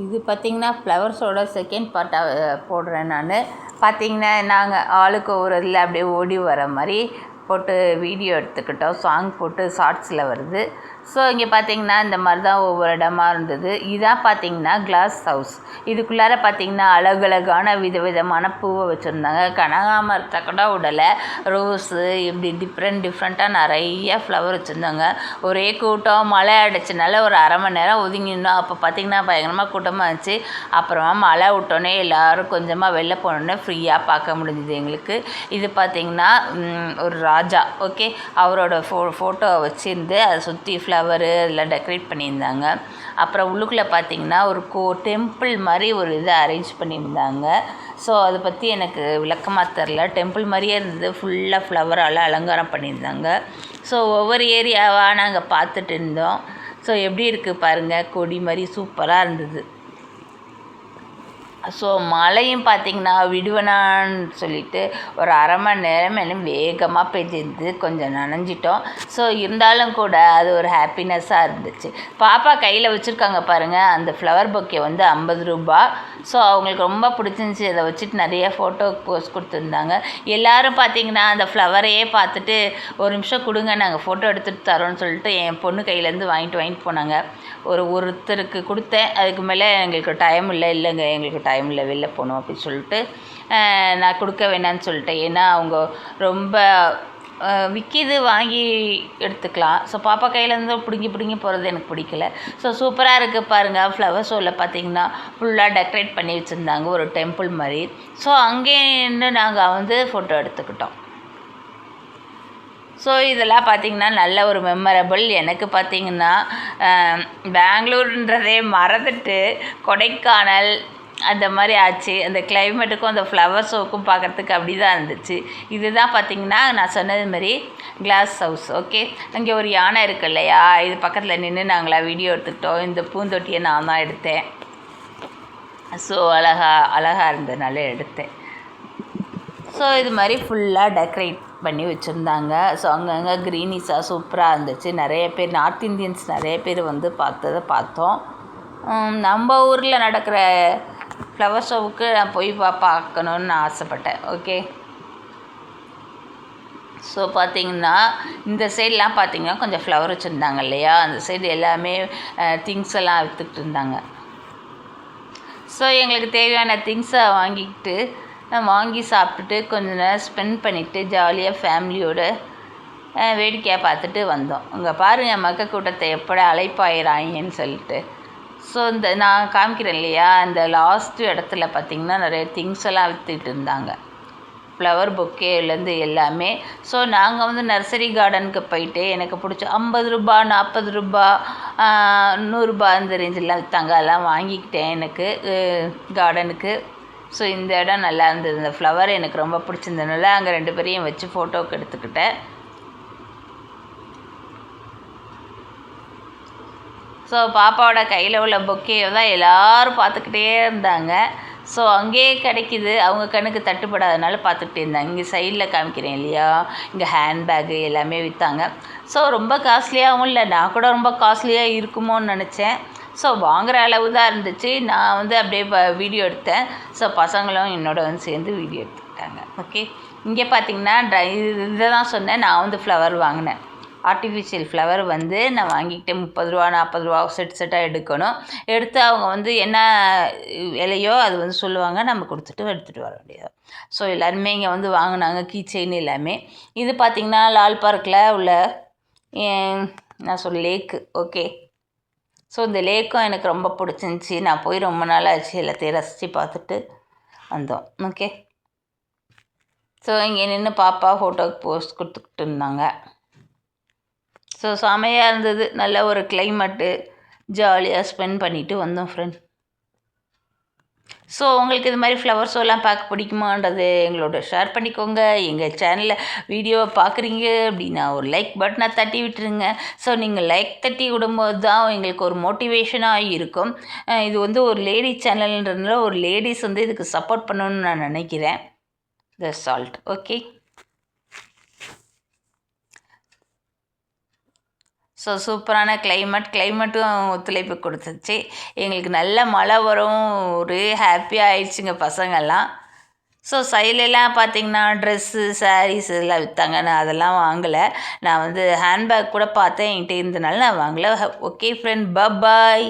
இது பார்த்திங்கன்னா ஃப்ளவர்ஸோட செகண்ட் பார்ட்டாக போடுறேன் நான். பார்த்திங்கன்னா நாங்கள் ஆளுக்கு ஒரு இதில் அப்படியே ஓடி வர மாதிரி போட்டு வீடியோ எடுத்துக்கிட்டோம். சாங் போட்டு ஷார்ட்ஸில் வருது. ஸோ இங்கே பார்த்திங்கன்னா இந்த மாதிரி தான் ஒவ்வொரு இடமா இருந்தது. இதான் பார்த்திங்கன்னா கிளாஸ் ஹவுஸ். இதுக்குள்ளார பார்த்திங்கன்னா அழகழகான விதவிதமான பூவை வச்சுருந்தாங்க. கனகாமரத்தை கூட விடலை, ரோஸு இப்படி டிஃப்ரெண்ட்டாக நிறைய ஃப்ளவர் வச்சுருந்தாங்க. ஒரே கூட்டம். மழை அடிச்சனால ஒரு அரை மணி நேரம் ஒதுங்கினோம். அப்போ பார்த்திங்கன்னா பயங்கரமாக கூட்டமாக இருந்துச்சு. அப்புறமா மழை விட்டோன்னே எல்லோரும் கொஞ்சமாக வெளில போனோன்னே ஃப்ரீயாக பார்க்க முடிஞ்சுது எங்களுக்கு. இது பார்த்திங்கன்னா ஒரு ராஜா, ஓகே, அவரோட ஃபோட்டோ வச்சுருந்து அதை சுற்றி ஃப்ளவரு அதில் டெக்கரேட் பண்ணியிருந்தாங்க. அப்புறம் உள்ளுக்குள்ளே பார்த்திங்கன்னா ஒரு டெம்பிள் மாதிரி ஒரு இதை அரேஞ்ச் பண்ணியிருந்தாங்க. ஸோ அதை பற்றி எனக்கு விளக்கமாக தெரில. டெம்பிள் மாதிரியே இருந்தது, ஃபுல்லாக ஃப்ளவரால் அலங்காரம் பண்ணியிருந்தாங்க. ஸோ ஒவ்வொரு ஏரியாவாக நாங்கள் பார்த்துட்டு இருந்தோம். ஸோ எப்படி இருக்குது பாருங்கள், கொடி மாதிரி சூப்பராக இருந்தது. ஸோ மழையும் பார்த்திங்கன்னா விடுவனான்னு சொல்லிட்டு ஒரு அரை மணி நேரம் என்ன வேகமாக பெய்ஞ்சிருந்து கொஞ்சம் நனைஞ்சிட்டோம். ஸோ இருந்தாலும் கூட அது ஒரு ஹாப்பினஸ்ஸாக இருந்துச்சு. பாப்பா கையில் வச்சுருக்காங்க பாருங்கள், அந்த ஃப்ளவர் பொக்கே வந்து 50 ரூபா. ஸோ அவங்களுக்கு ரொம்ப பிடிச்சிருந்துச்சி. அதை வச்சுட்டு நிறைய ஃபோட்டோ போஸ்ட் கொடுத்துருந்தாங்க. எல்லோரும் பார்த்திங்கன்னா அந்த ஃப்ளவரையே பார்த்துட்டு ஒரு நிமிஷம் கொடுங்க, நாங்கள் ஃபோட்டோ எடுத்துகிட்டு தரோன்னு சொல்லிட்டு என் பொண்ணு கையிலேருந்து வாங்கிட்டு போனாங்க. ஒருத்தருக்கு கொடுத்தேன். அதுக்கு மேலே எங்களுக்கு டைம் இல்லைங்க எங்களுக்கு டைம் இல்லை, வெளில போகணும் அப்படின்னு சொல்லிட்டு நான் கொடுக்க வேணான்னு சொல்லிட்டேன். ஏன்னா அவங்க ரொம்ப விற்கிது, வாங்கி எடுத்துக்கலாம். ஸோ பாப்பா கையிலேருந்து பிடுங்கி போகிறது எனக்கு பிடிக்கல. ஸோ சூப்பராக இருக்குது பாருங்கள். ஃப்ளவர் ஷோவில் பார்த்திங்கன்னா ஃபுல்லாக டெக்கரேட் பண்ணி வச்சுருந்தாங்க, ஒரு டெம்பிள் மாதிரி. ஸோ அங்கேருந்து நாங்கள் வந்து ஃபோட்டோ எடுத்துக்கிட்டோம். ஸோ இதெல்லாம் பார்த்திங்கன்னா நல்ல ஒரு மெமரபிள். எனக்கு பார்த்திங்கன்னா பெங்களூருன்றதே மறந்துட்டு கொடைக்கானல் அந்த மாதிரி ஆச்சு. அந்த கிளைமேட்டுக்கும் அந்த ஃப்ளவர் ஷோக்கும் பார்க்குறதுக்கு அப்படி தான் இருந்துச்சு. இதுதான் பார்த்திங்கன்னா நான் சொன்னது மாதிரி கிளாஸ் ஹவுஸ், ஓகே. அங்கே ஒரு யானை இருக்குது இல்லையா, இது பக்கத்தில் நின்று நாங்களாம் வீடியோ எடுத்துக்கிட்டோம். இந்த பூந்தொட்டியை நான் தான் எடுத்தேன். ஸோ அழகாக இருந்ததுனால எடுத்தேன். ஸோ இது மாதிரி ஃபுல்லாக டெக்கரேட் பண்ணி வச்சுருந்தாங்க. ஸோ அங்கங்கே க்ரீனிஸாக சூப்பராக இருந்துச்சு. நிறைய பேர் நார்த் இந்தியன்ஸ் நிறைய பேர் வந்து பார்த்தோம். நம்ம ஊரில் நடக்கிற ஃப்ளவர் ஷோவுக்கு நான் போய் பார்க்கணுன்னு நான் ஆசைப்பட்டேன், ஓகே. ஸோ பார்த்திங்கன்னா இந்த சைட்லாம் பார்த்திங்கன்னா கொஞ்சம் ஃப்ளவர் வச்சுருந்தாங்க இல்லையா, அந்த சைடு எல்லாமே திங்ஸ் எல்லாம் விற்றுக்கிட்டு இருந்தாங்க. ஸோ எங்களுக்கு தேவையான திங்ஸை வாங்கி சாப்பிட்டுட்டு கொஞ்ச நேரம் ஸ்பெண்ட் பண்ணிவிட்டு ஜாலியாக ஃபேமிலியோடு வேடிக்கையாக பார்த்துட்டு வந்தோம். இங்கே பாருங்கள் மக்கள் கூட்டத்தை எப்படி அழைப்பாயிராங்கன்னு சொல்லிட்டு. ஸோ இந்த நான் காமிக்கிறேன் இல்லையா, இந்த லாஸ்ட்டு இடத்துல பார்த்திங்கன்னா நிறைய திங்ஸ் எல்லாம் விற்றுக்கிட்டு இருந்தாங்க, ஃப்ளவர் பொக்கேலேருந்து எல்லாமே. ஸோ நாங்கள் வந்து நர்சரி கார்டனுக்கு போயிட்டு எனக்கு பிடிச்ச 50 ரூபா 40 ரூபா 100 ரூபா அந்த ரேஞ்செல்லாம் விற்றாங்க. அதெல்லாம் வாங்கிக்கிட்டேன் எனக்கு கார்டனுக்கு. ஸோ இந்த இடம் நல்லா இருந்தது. இந்த ஃப்ளவர் எனக்கு ரொம்ப பிடிச்சிருந்ததுனால அங்கே 2 பேரையும் வச்சு ஃபோட்டோவுக்கு எடுத்துக்கிட்டேன். ஸோ பாப்பாவோட கையில் உள்ள பொக்கேயை தான் எல்லோரும் பார்த்துக்கிட்டே இருந்தாங்க. ஸோ அங்கேயே கிடைக்கிது, அவங்க கண்ணுக்கு தட்டுப்படாதனால பார்த்துக்கிட்டே இருந்தாங்க. இங்கே சைடில் காமிக்கிறேன் இல்லையா, இங்கே ஹேண்ட்பேக்கு எல்லாமே விற்றாங்க. ஸோ ரொம்ப காஸ்ட்லியாகவும் இல்லை, நான் கூட ரொம்ப காஸ்ட்லியாக இருக்குமோன்னு நினச்சேன். ஸோ வாங்குகிற அளவு தான் இருந்துச்சு. நான் வந்து அப்படியே வீடியோ எடுத்தேன். ஸோ பசங்களும் என்னோட வந்து சேர்ந்து வீடியோ எடுத்துக்கிட்டாங்க, ஓகே. இங்கே பார்த்திங்கன்னா இதை தான் சொன்னேன், நான் வந்து ஃப்ளவர் வாங்கினேன். ஆர்டிஃபிஷியல் ஃப்ளவர் வந்து நான் வாங்கிக்கிட்டேன். 30 ரூபா 40 ரூபா செட்டாக எடுக்கணும். எடுத்து அவங்க வந்து என்ன விலையோ அது வந்து சொல்லுவாங்க, நம்ம கொடுத்துட்டு எடுத்துகிட்டு வர முடியாது. ஸோ எல்லாருமே இங்கே வந்து வாங்கினாங்க, கீ செயின் எல்லாமே. இது பார்த்திங்கன்னா லால் பார்க்கில் உள்ள நான் லேக்கு, ஓகே. ஸோ இந்த லேக்கும் எனக்கு ரொம்ப பிடிச்சிருந்துச்சி. நான் போய் ரொம்ப நாள் ஆச்சு, எல்லாத்தையும் ரசித்து பார்த்துட்டு வந்தோம், ஓகே. ஸோ இங்கே நின்று பாப்பா ஃபோட்டோவுக்கு போஸ்ட் கொடுத்துக்கிட்டு இருந்தாங்க. ஸோ செமையாக இருந்தது, நல்ல ஒரு கிளைமேட்டு, ஜாலியாக ஸ்பெண்ட் பண்ணிவிட்டு வந்தோம் ஃப்ரெண்ட். ஸோ உங்களுக்கு இது மாதிரி ஃப்ளவர் ஷோலாம் பார்க்க பிடிக்குமான்றது எங்களோட ஷேர் பண்ணிக்கோங்க. எங்கள் சேனலில் வீடியோவை பார்க்குறீங்க அப்படின்னா ஒரு லைக் பட்டனை தட்டி விட்டுருங்க. ஸோ நீங்கள் லைக் தட்டி விடும்போது தான் எங்களுக்கு ஒரு மோட்டிவேஷனாக இருக்கும். இது வந்து ஒரு லேடி சேனல்ன்றதுனால ஒரு லேடிஸ் வந்து இதுக்கு சப்போர்ட் பண்ணணும்னு நான் நினைக்கிறேன். That's all, okay. ஸோ சூப்பரான கிளைமேட்டும் ஒத்துழைப்பு கொடுத்துச்சு. எங்களுக்கு நல்ல மழை வரும் ஒரே ஹாப்பியாக ஆயிடுச்சுங்க பசங்கள்லாம். ஸோ சைட்லலாம் பார்த்திங்கன்னா ட்ரெஸ்ஸு சாரீஸ் எல்லாம் விற்றாங்க. நான் அதெல்லாம் வாங்கலை. நான் வந்து ஹேண்ட்பேக் கூட பார்த்தேன், என்கிட்ட இருந்தனால நான் வாங்கலை. ஓகே ஃப்ரெண்ட், பாய்.